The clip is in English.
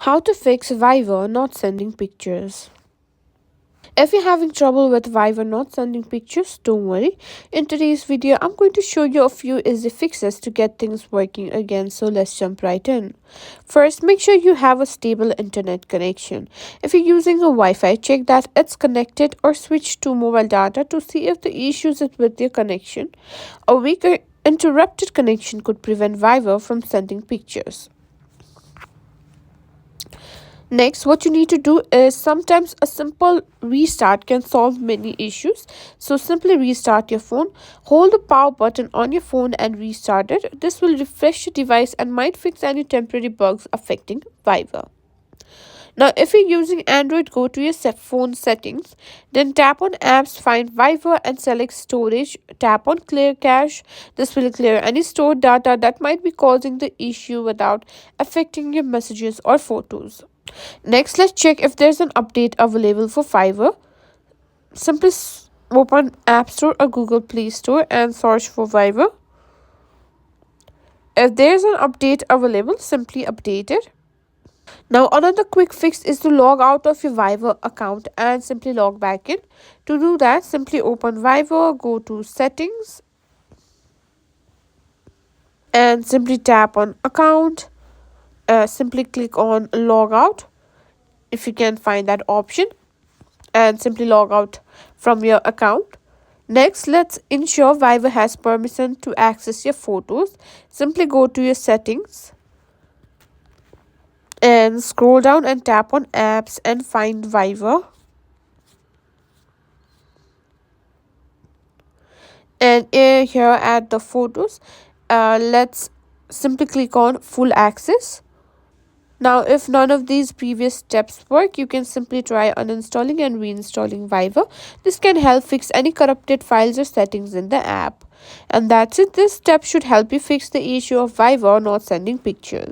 How to fix Viber not sending pictures. If you're having trouble with Viber not sending pictures, don't worry. In today's video, I'm going to show you a few easy fixes to get things working again. So let's jump right in. First, make sure you have a stable internet connection. If you're using a Wi-Fi, check that it's connected or switch to mobile data to see if the issues is with your connection. A weak or interrupted connection could prevent Viber from sending pictures. Next, what you need to do is sometimes a simple restart can solve many issues. So simply restart your phone, hold the power button on your phone and restart it. This will refresh your device and might fix any temporary bugs affecting Viber. Now, if you're using Android, go to your phone settings, then tap on apps, find Viber and select storage. Tap on clear cache. This will clear any stored data that might be causing the issue without affecting your messages or photos. Next, let's check if there's an update available for Fiverr. Simply open App Store or Google Play Store and search for Fiverr. If there's an update available, simply update it. Now, another quick fix is to log out of your Fiverr account and simply log back in. To do that, simply open Fiverr, go to Settings, and simply tap on Account. Simply click on Log Out if you can find that option, and simply log out from your account. Next, let's ensure Fiverr has permission to access your photos. Simply go to your settings and scroll down and tap on apps and find Fiverr. And here at the photos, let's simply click on full access. Now, if none of these previous steps work, you can simply try uninstalling and reinstalling Viber. This can help fix any corrupted files or settings in the app. And that's it. This step should help you fix the issue of Viber not sending pictures.